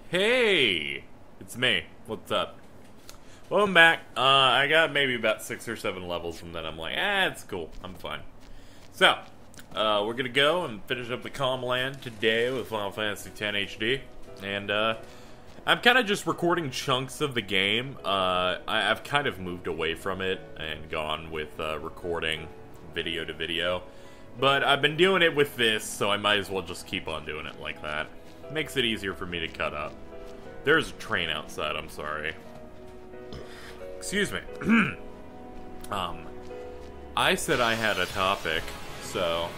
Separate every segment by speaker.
Speaker 1: Hey! It's me. What's up? Welcome back. I got maybe about 6 or 7 levels, and then I'm like, it's cool. I'm fine. So, we're gonna go and finish up the Calm land today with Final Fantasy X HD. And, I'm kind of just recording chunks of the game. I've kind of moved away from it and gone with recording video to video. But I've been doing it with this, so I might as well just keep on doing it like that. Makes it easier for me to cut up. There's a train outside, I'm sorry. Excuse me. I said I had a topic, so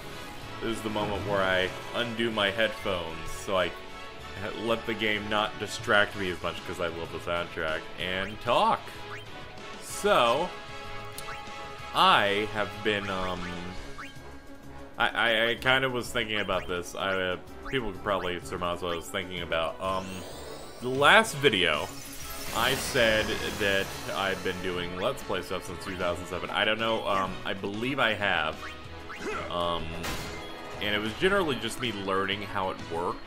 Speaker 1: this is the moment where I undo my headphones so I let the game not distract me as much because I love the soundtrack, and talk. So, I have been, I kind of was thinking about this. People could probably surmise what I was thinking about. The last video, I said that I've been doing Let's Play stuff since 2007. I don't know, I believe I have. And it was generally just me learning how it worked.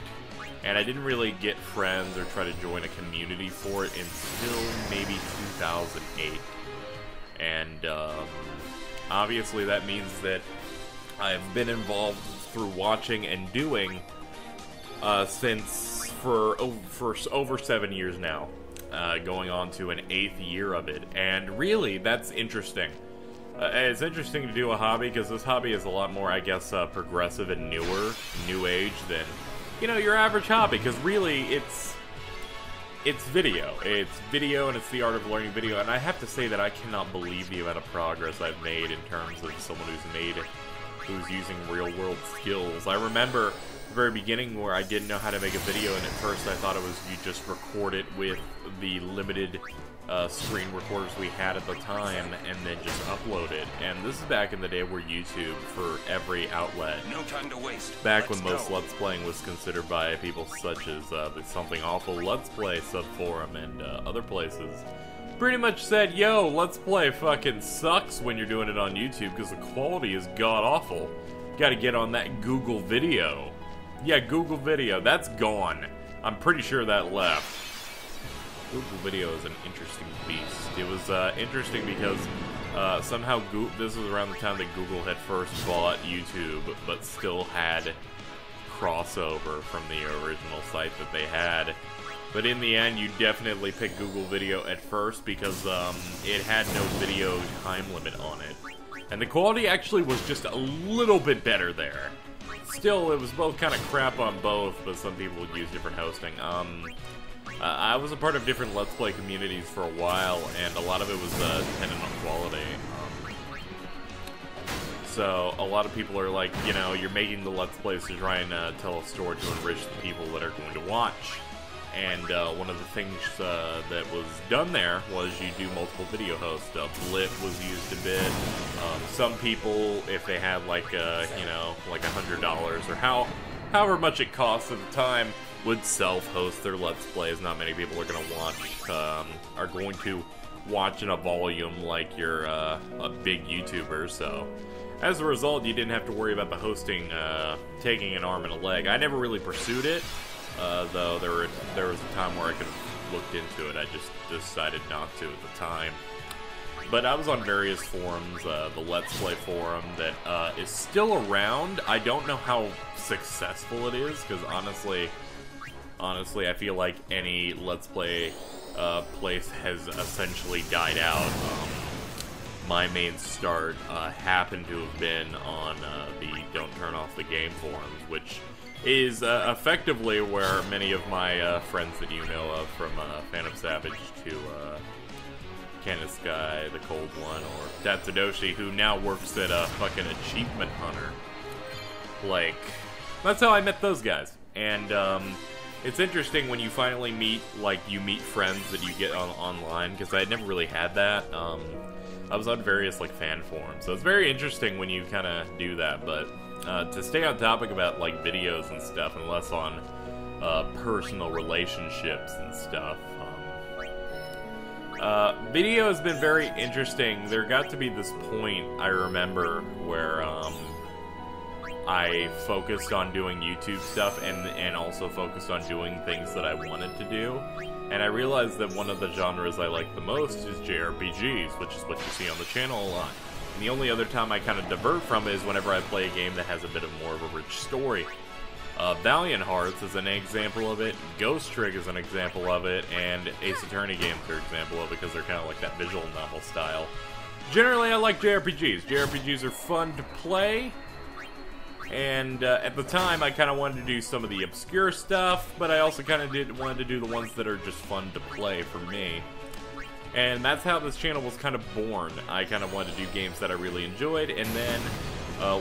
Speaker 1: And I didn't really get friends or try to join a community for it until maybe 2008. And, obviously that means that I've been involved through watching and doing since for over 7 years now, going on to an 8th year of it, and really that's interesting. It's interesting to do a hobby because this hobby is a lot more, I guess, progressive and new age than, you know, your average hobby. Because really, it's video. It's video, and it's the art of learning video. And I have to say that I cannot believe the amount of progress I've made in terms of someone who's using real-world skills. I remember the very beginning where I didn't know how to make a video, and at first I thought it was you just record it with the limited screen recorders we had at the time, and then just upload it. And this is back in the day where YouTube for every outlet.
Speaker 2: No time to waste.
Speaker 1: Back when most Let's Playing was considered by people such as the Something Awful Let's Play subforum and other places. Pretty much said, yo, Let's Play fucking sucks when you're doing it on YouTube because the quality is god-awful. Gotta get on that Google Video. Yeah, Google Video, that's gone. I'm pretty sure that left. Google Video is an interesting beast. It was interesting because somehow this was around the time that Google had first bought YouTube, but still had crossover from the original site that they had. But in the end, you definitely picked Google Video at first because it had no video time limit on it. And the quality actually was just a little bit better there. Still, it was both kind of crap on both, but some people would use different hosting. I was a part of different Let's Play communities for a while, and a lot of it was dependent on quality. So, a lot of people are like, you know, you're making the Let's Plays to try and tell a story to enrich the people that are going to watch. And one of the things that was done there was you do multiple video hosts. Blit was used a bit. Some people, if they had like, you know, like $100 or however much it costs at the time, would self-host their Let's Plays. Not many people are going to watch in a volume like you're a big YouTuber. So, as a result, you didn't have to worry about the hosting taking an arm and a leg. I never really pursued it. Though there was a time where I could have looked into it. I just decided not to at the time. But I was on various forums, the Let's Play forum that is still around. I don't know how successful it is, because honestly, I feel like any Let's Play place has essentially died out. My main start happened to have been on the Don't Turn Off the Game forums, which is effectively where many of my friends that you know of, from Phantom Savage to Candace Sky, the Cold One, or Tatsudoshi, who now works at fucking Achievement Hunter. Like, that's how I met those guys. And it's interesting when you finally meet, like, you meet friends that you get online, because I had never really had that. I was on various, like, fan forums, so it's very interesting when you kind of do that, but to stay on topic about, like, videos and stuff, and less on personal relationships and stuff, video has been very interesting. There got to be this point, I remember, where I focused on doing YouTube stuff and also focused on doing things that I wanted to do. And I realized that one of the genres I like the most is JRPGs, which is what you see on the channel a lot. And the only other time I kind of divert from it is whenever I play a game that has a bit of more of a rich story. Valiant Hearts is an example of it, Ghost Trick is an example of it, and Ace Attorney games are an example of it because they're kind of like that visual novel style. Generally, I like JRPGs. JRPGs are fun to play, and at the time, I kind of wanted to do some of the obscure stuff, but I also kind of wanted to do the ones that are just fun to play for me. And that's how this channel was kind of born. I kind of wanted to do games that I really enjoyed, and then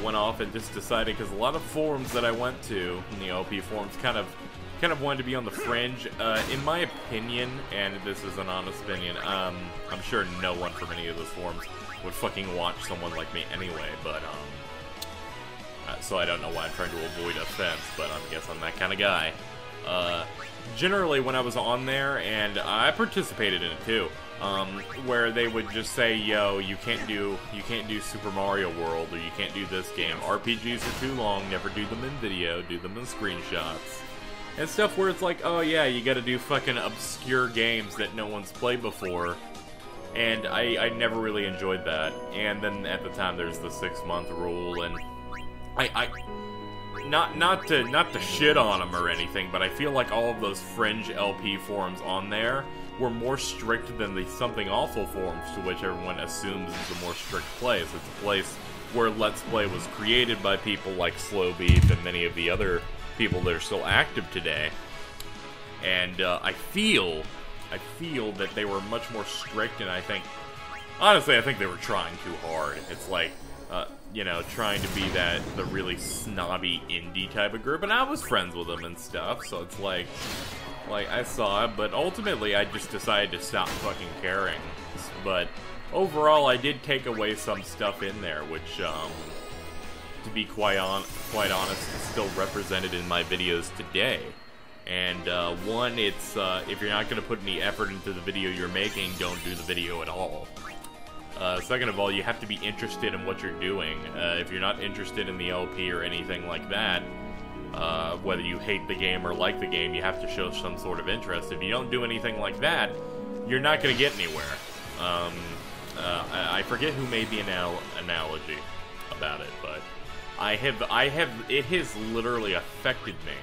Speaker 1: went off and just decided, because a lot of forums that I went to, in the LP forums, kind of wanted to be on the fringe. In my opinion, and this is an honest opinion, I'm sure no one from any of those forums would fucking watch someone like me anyway, but so I don't know why I'm trying to avoid offense, but I guess I'm that kind of guy. Generally, when I was on there, and I participated in it too, where they would just say, yo, you can't do Super Mario World, or you can't do this game. RPGs are too long, never do them in video, do them in screenshots. And stuff where it's like, oh yeah, you gotta do fucking obscure games that no one's played before. And I never really enjoyed that. And then at the time there's the 6-month rule, and not to shit on them or anything, but I feel like all of those fringe LP forums on there were more strict than the Something Awful forums, to which everyone assumes is a more strict place. It's a place where Let's Play was created by people like Slow Beef and many of the other people that are still active today. And I feel that they were much more strict, and honestly, I think they were trying too hard. It's like, you know, trying to be the really snobby indie type of group, and I was friends with them and stuff, so it's like I saw it, but ultimately I just decided to stop fucking caring. But overall, I did take away some stuff in there, which, to be quite honest, is still represented in my videos today. And one, it's if you're not going to put any effort into the video you're making, don't do the video at all. Second of all, you have to be interested in what you're doing. If you're not interested in the LP or anything like that, whether you hate the game or like the game, you have to show some sort of interest. If you don't do anything like that, you're not going to get anywhere. I forget who made the analogy about it, but it has literally affected me.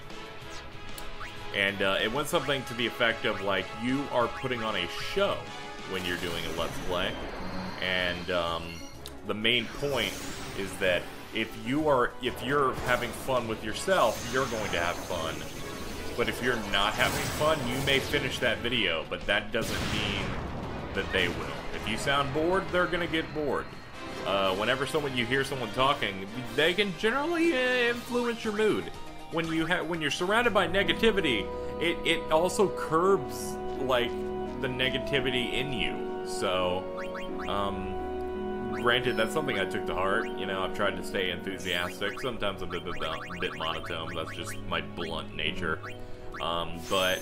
Speaker 1: And it went something to the effect of, like, you are putting on a show when you're doing a Let's Play. And the main point is that if you're having fun with yourself, you're going to have fun. But if you're not having fun, you may finish that video, but that doesn't mean that they will. If you sound bored, they're gonna get bored. Whenever you hear someone talking, they can generally influence your mood. When you're surrounded by negativity, it also curbs, like, the negativity in you. So, granted, that's something I took to heart. You know, I've tried to stay enthusiastic. Sometimes I'm a bit monotone. That's just my blunt nature. But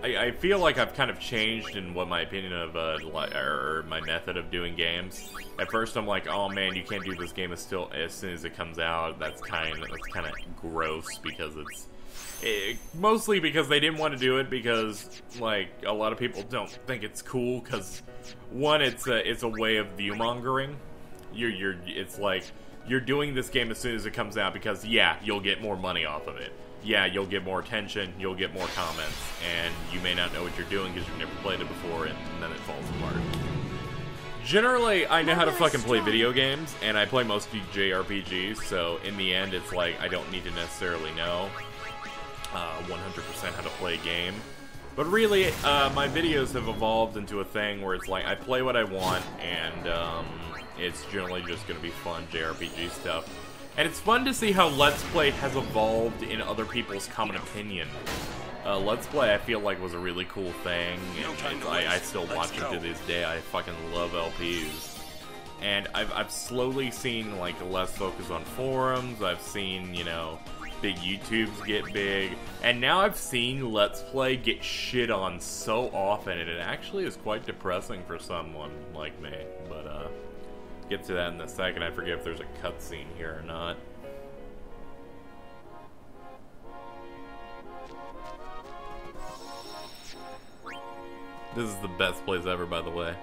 Speaker 1: I feel like I've kind of changed in what my opinion of, or my method of doing games. At first, I'm like, oh man, you can't do this game as soon as it comes out. That's kind of gross, because mostly because they didn't want to do it, because, like, a lot of people don't think it's cool, because one, it's a way of view mongering. It's like, you're doing this game as soon as it comes out because, yeah, you'll get more money off of it. Yeah, you'll get more attention, you'll get more comments, and you may not know what you're doing because you've never played it before, and then it falls apart. Generally, I know how to fucking play video games, and I play mostly JRPGs, so in the end, it's like, I don't need to necessarily know 100% how to play a game. But really, my videos have evolved into a thing where it's like, I play what I want, and it's generally just going to be fun JRPG stuff. And it's fun to see how Let's Play has evolved in other people's common opinion. Let's Play, I feel like, was a really cool thing, and I still watch it to this day. I fucking love LPs. And I've slowly seen, like, less focus on forums. I've seen, you know, big YouTubes get big. And now I've seen Let's Play get shit on so often, and it actually is quite depressing for someone like me. But, get to that in a second. I forget if there's a cutscene here or not. This is the best place ever, by the way.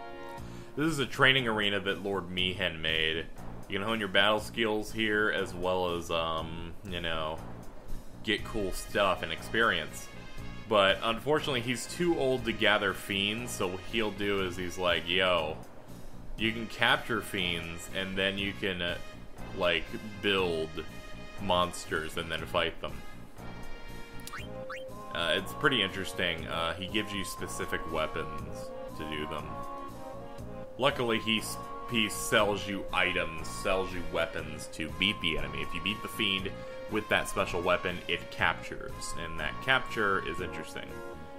Speaker 1: This is a training arena that Lord Meehan made. You can hone your battle skills here, as well as, you know, get cool stuff and experience. But, unfortunately, he's too old to gather fiends, so what he'll do is he's like, yo, you can capture fiends, and then you can, like, build monsters and then fight them. It's pretty interesting. He gives you specific weapons to do them. Luckily, he sells you items, sells you weapons to beat the enemy. If you beat the fiend with that special weapon, it captures, and that capture is interesting.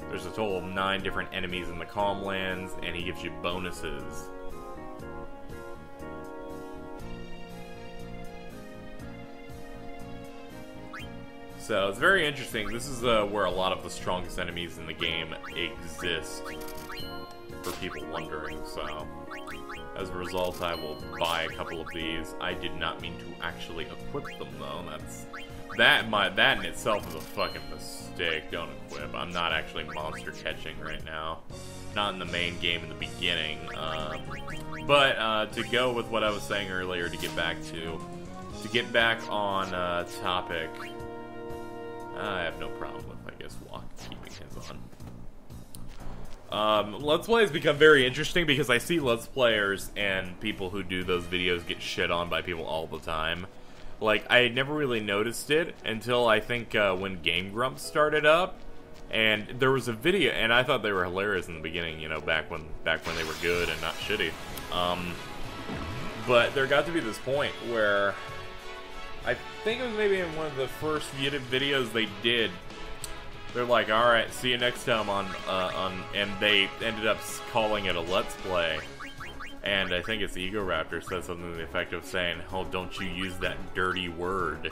Speaker 1: There's a total of 9 different enemies in the Calm Lands, and he gives you bonuses. So it's very interesting. This is where a lot of the strongest enemies in the game exist, for people wondering. So as a result, I will buy a couple of these. I did not mean to actually equip them, though. That in itself is a fucking mistake. Don't equip. I'm not actually monster catching right now. Not in the main game in the beginning. But to go with what I was saying earlier, to get back on topic, I have no problem with, I guess, keeping his on. Let's Play has become very interesting because I see Let's Players and people who do those videos get shit on by people all the time. Like, I never really noticed it until I think when Game Grumps started up, and there was a video, and I thought they were hilarious in the beginning, you know, back when they were good and not shitty. But there got to be this point where I think it was maybe in one of the first videos they did. They're like, all right, see you next time and they ended up calling it a Let's Play. And I think it's Ego Raptor said something to the effect of saying, "Oh, don't you use that dirty word."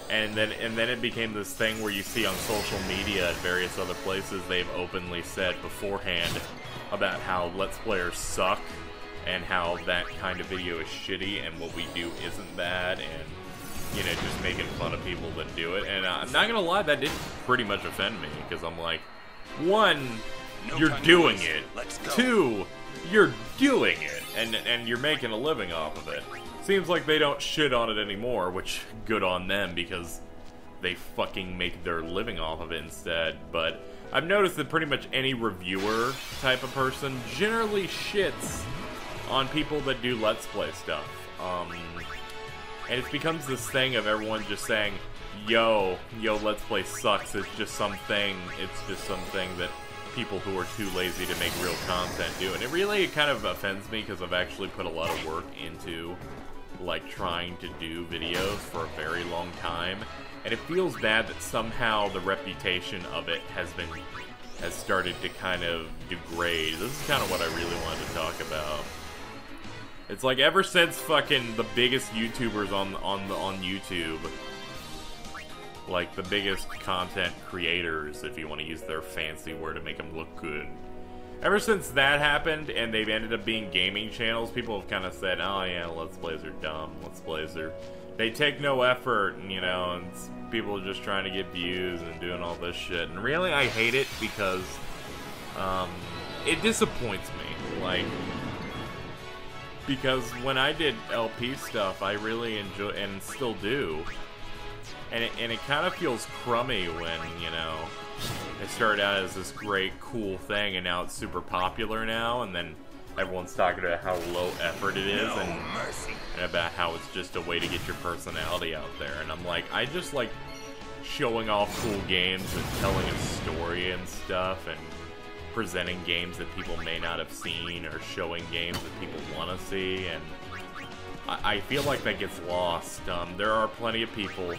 Speaker 1: And then it became this thing where you see on social media at various other places they've openly said beforehand about how Let's Players suck and how that kind of video is shitty and what we do isn't that, and you know, just making fun of people that do it. And I'm not gonna lie, that did pretty much offend me, because I'm like, 1, you're doing it. 2, you're doing it, and you're making a living off of it. Seems like they don't shit on it anymore, which, good on them, because they fucking make their living off of it instead. But I've noticed that pretty much any reviewer type of person generally shits on people that do Let's Play stuff. And it becomes this thing of everyone just saying, yo, Let's Play sucks, it's just something that people who are too lazy to make real content do. And it kind of offends me, because I've actually put a lot of work into, like, trying to do videos for a very long time. And it feels bad that somehow the reputation of it has started to kind of degrade. This is kind of what I really wanted to talk about. It's like, ever since fucking the biggest YouTubers on YouTube, like the biggest content creators, if you want to use their fancy word to make them look good, ever since that happened and they've ended up being gaming channels, people have kind of said, oh yeah, Let's Plays are dumb, Let's Plays they take no effort, and you know, and people are just trying to get views and doing all this shit. And really, I hate it, because it disappoints me, like, because when I did LP stuff, I really enjoy, and still do, and it kind of feels crummy when, you know, it started out as this great, cool thing, and now it's super popular now, and then everyone's talking about how low effort it is, and about how it's just a way to get your personality out there. And I'm like, I just like showing off cool games and telling a story and stuff, and presenting games that people may not have seen, or showing games that people want to see, and I feel like that gets lost. There are plenty of people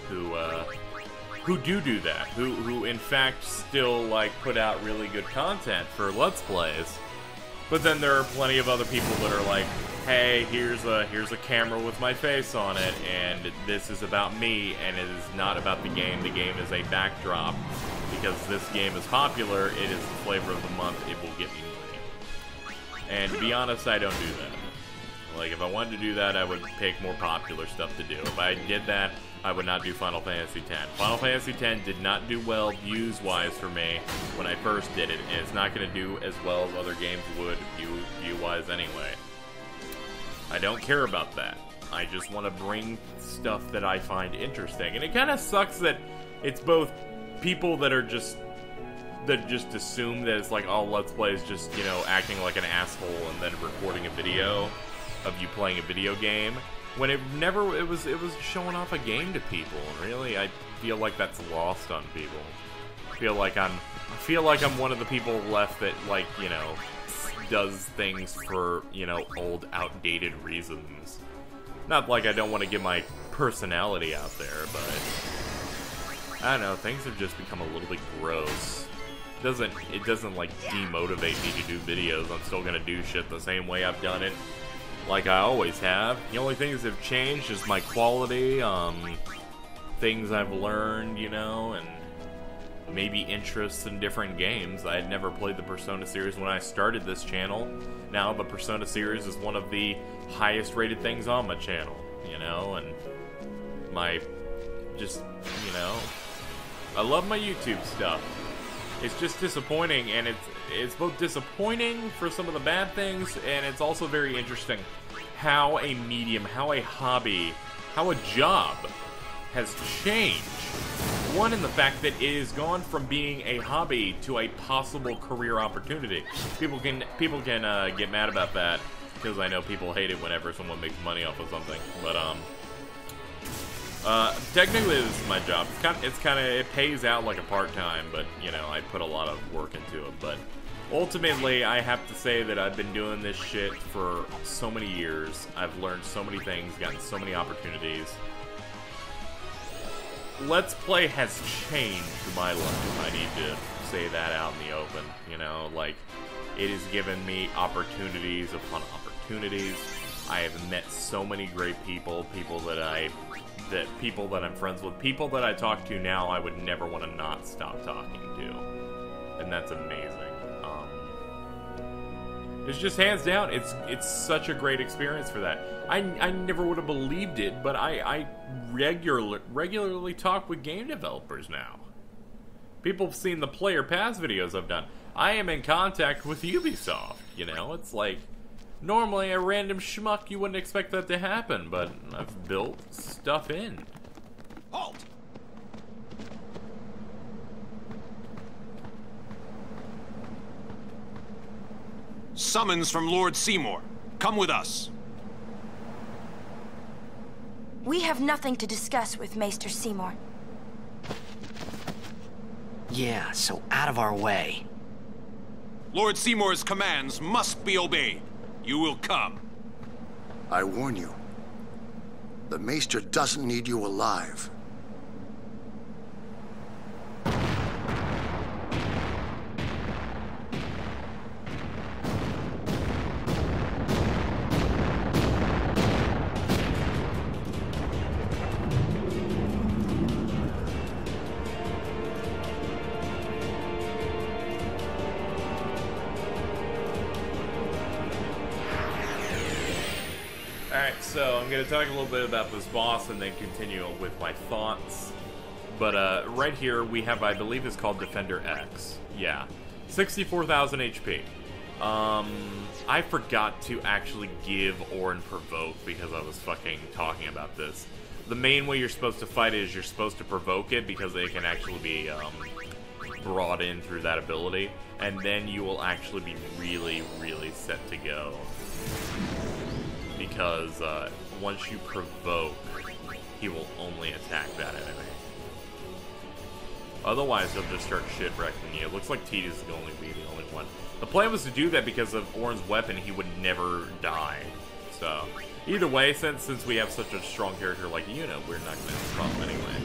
Speaker 1: who do that, who in fact still like put out really good content for Let's Plays, but then there are plenty of other people that are like, hey, here's a camera with my face on it, and this is about me, and it is not about the game. The game is a backdrop. Because this game is popular, it is the flavor of the month, it will get me money. And to be honest, I don't do that. Like, if I wanted to do that, I would pick more popular stuff to do. If I did that, I would not do Final Fantasy X. Final Fantasy X did not do well views-wise for me when I first did it, and it's not going to do as well as other games would view-wise anyway. I don't care about that. I just want to bring stuff that I find interesting. And it kind of sucks that it's both people that are just assume that it's like, oh, Let's Play is just, you know, acting like an asshole and then recording a video of you playing a video game, when it was showing off a game to people. And really, I feel like that's lost on people. I feel like I'm one of the people left that, like, you know, does things for, you know, old, outdated reasons. Not like I don't want to get my personality out there, but I don't know, things have just become a little bit gross. It doesn't like demotivate me to do videos. I'm still gonna do shit the same way I've done it, like I always have. The only things that have changed is my quality, things I've learned, you know, and maybe interests in different games. I had never played the Persona series when I started this channel. Now the Persona series is one of the highest rated things on my channel, you know, and you know, I love my YouTube stuff. It's just disappointing, and it's both disappointing for some of the bad things, and it's also very interesting how a medium, how a hobby, how a job has changed. One, in the fact that it has gone from being a hobby to a possible career opportunity. People can get mad about that, because I know people hate it whenever someone makes money off of something. But technically this is my job. It pays out like a part-time, but, you know, I put a lot of work into it. But ultimately, I have to say that I've been doing this shit for so many years. I've learned so many things, gotten so many opportunities. Let's Play has changed my life. I need to say that out in the open, you know, like, it has given me opportunities upon opportunities. I have met so many great people, people that I'm friends with, people that I talk to now I would never want to not stop talking to, and that's amazing. It's just hands down, it's such a great experience for that. I never would have believed it, but I regularly talk with game developers now. People have seen the Player Pass videos I've done. I am in contact with Ubisoft, you know? It's like, normally a random schmuck, you wouldn't expect that to happen, but I've built stuff in.
Speaker 2: Halt! Summons from Lord Seymour. Come with us.
Speaker 3: We have nothing to discuss with Maester Seymour.
Speaker 4: Yeah, so out of our way.
Speaker 2: Lord Seymour's commands must be obeyed. You will come.
Speaker 5: I warn you. The Maester doesn't need you alive.
Speaker 1: Alright, so I'm going to talk a little bit about this boss and then continue with my thoughts. But right here we have, I believe it's called Defender X. Yeah. 64,000 HP. I forgot to actually give Orin Provoke because I was fucking talking about this. The main way you're supposed to fight it is you're supposed to provoke it because it can actually be brought in through that ability. And then you will actually be really, really set to go. Because once you provoke, he will only attack that enemy. Otherwise, he'll just start shit-wrecking you. It looks like Tidus is going to be the only one. The plan was to do that because of Orin's weapon, he would never die. So, either way, since we have such a strong character like Yuna, we're not going to have a problem anyway.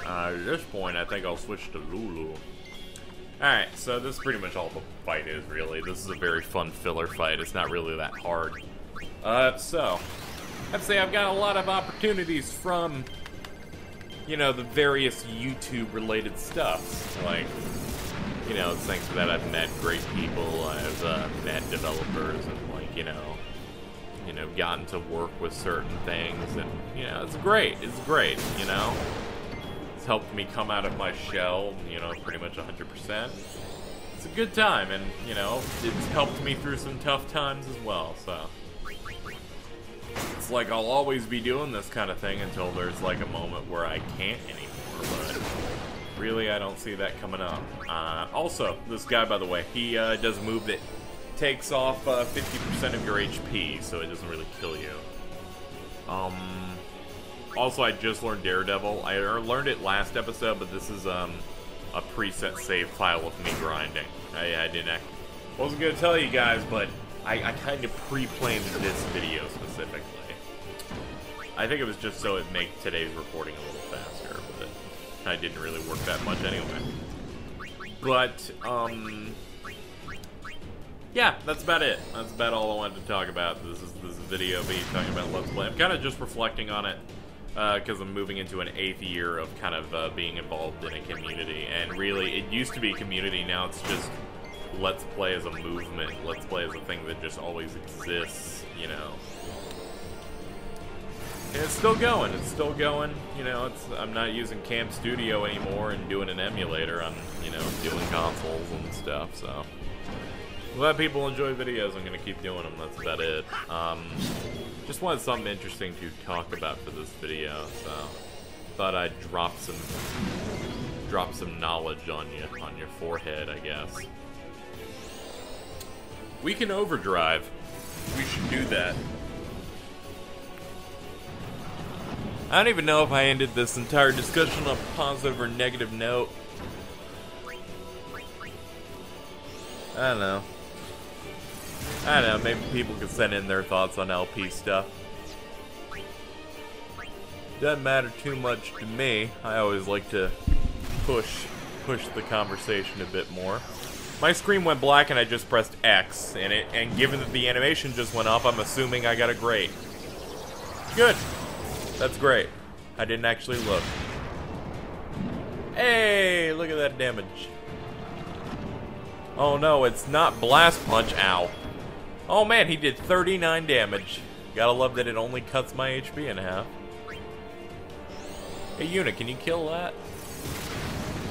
Speaker 1: At this point, I think I'll switch to Lulu. Alright, so this is pretty much all the fight is, really. This is a very fun filler fight. It's not really that hard. So, I'd say I've got a lot of opportunities from, you know, the various YouTube-related stuff. Like, you know, thanks to that I've met great people, I've met developers, and, like, gotten to work with certain things, and, it's great. It's great, It's helped me come out of my shell, pretty much 100%. It's a good time, and, it's helped me through some tough times as well, so. It's like I'll always be doing this kind of thing until there's, like, a moment where I can't anymore, but really I don't see that coming up. Also, this guy, by the way, he does a move that takes off 50% of your HP, so it doesn't really kill you. Also, I just learned Daredevil. I learned it last episode, but this is a preset save file of me grinding. I wasn't gonna tell you guys, but I kind of pre-planned this video specifically. I think it was just so it'd make today's recording a little faster, but I didn't really work that much anyway. But yeah, that's about it. That's about all I wanted to talk about. This is video of me talking about Let's Play. I'm kind of just reflecting on it because I'm moving into an 8th year of kind of being involved in a community. And really, it used to be a community, now it's just Let's Play as a movement. Let's Play as a thing that just always exists, And it's still going. It's still going. I'm not using Cam Studio anymore and doing an emulator. I'm, doing consoles and stuff, so. Glad people enjoy videos. I'm gonna keep doing them. That's about it. Just wanted something interesting to talk about for this video, so thought I'd drop some knowledge on your forehead, I guess. We can overdrive. We should do that. I don't even know if I ended this entire discussion on a positive or negative note. I don't know. Maybe people could send in their thoughts on LP stuff. Doesn't matter too much to me. I always like to push the conversation a bit more. My screen went black and I just pressed X, and given that the animation just went off, I'm assuming I got a great. Good. That's great. I didn't actually look. Hey, look at that damage. Oh no, it's not Blast Punch. Ow. Oh man, he did 39 damage. Gotta love that it only cuts my HP in half. Hey, unit, can you kill that?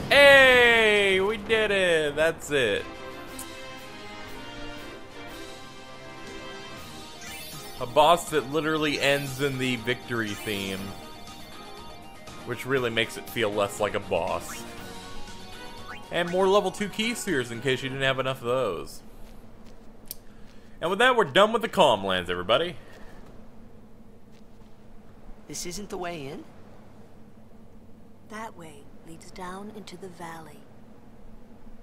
Speaker 1: Hey, we did it. That's it. A boss that literally ends in the victory theme, which really makes it feel less like a boss. And more level 2 key spheres in case you didn't have enough of those. And with that, we're done with the Calm Lands, everybody.
Speaker 4: This isn't the way in?
Speaker 3: That way leads down into the valley.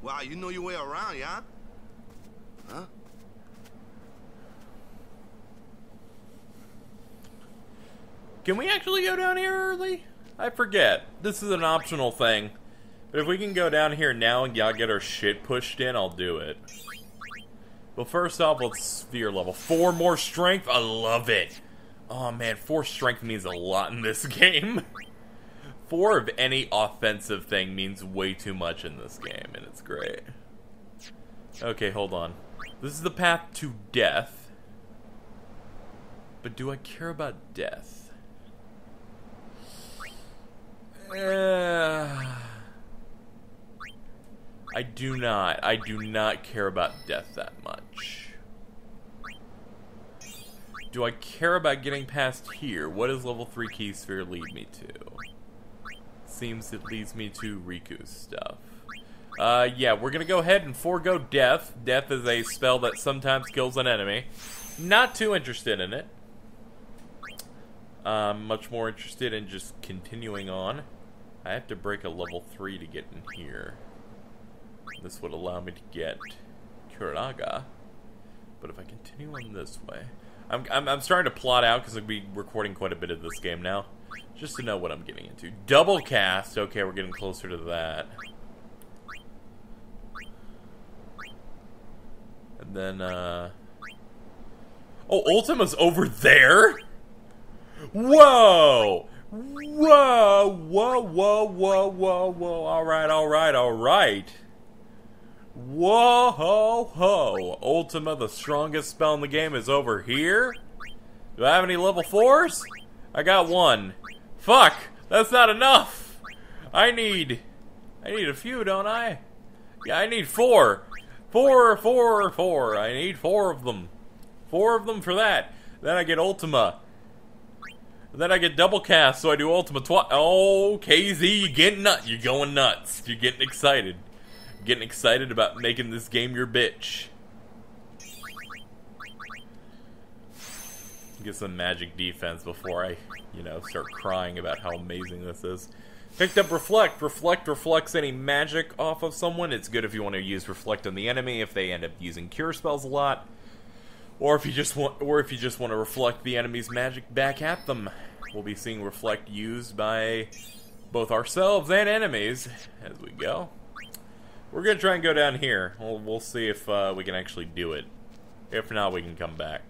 Speaker 6: Wow, you know your way around, yeah? Huh?
Speaker 1: Can we actually go down here early? I forget. This is an optional thing. But if we can go down here now and y'all get our shit pushed in, I'll do it. Well, first off, let's sphere level. 4 more strength? I love it. Oh man, 4 strength means a lot in this game. 4 of any offensive thing means way too much in this game, and it's great. Okay, hold on. This is the path to death. But do I care about death? I do not. I do not care about death that much. Do I care about getting past here? What does level 3 key sphere lead me to? Seems it leads me to Riku's stuff. Yeah, we're gonna go ahead and forego death. Death is a spell that sometimes kills an enemy. Not too interested in it. Much more interested in just continuing on. I have to break a level 3 to get in here. This would allow me to get Kuraga. But if I continue on this way... I'm starting to plot out because I'll be recording quite a bit of this game now. Just to know what I'm getting into. Double cast! Okay, we're getting closer to that. And then, Oh, Ultima's over there?! Whoa! Whoa! Whoa, whoa, whoa, whoa, whoa. Alright, alright, alright. Whoa ho ho! Ultima, the strongest spell in the game, is over here? Do I have any level 4s? I got one. Fuck! That's not enough! I need a few, don't I? Yeah, I need 4. 4, 4, 4. I need 4 of them. 4 of them for that. Then I get Ultima. Then I get double cast, so I do Ultima twice. Oh, KZ, you getting nuts. You're going nuts. You're getting excited. Getting excited about making this game your bitch. Get some magic defense before I, start crying about how amazing this is. Picked up Reflect. Reflect reflects any magic off of someone. It's good if you want to use Reflect on the enemy if they end up using cure spells a lot. Or if you just want to reflect the enemy's magic back at them. We'll be seeing Reflect used by both ourselves and enemies as we go. We're gonna try and go down here. We'll see if we can actually do it. If not, we can come back.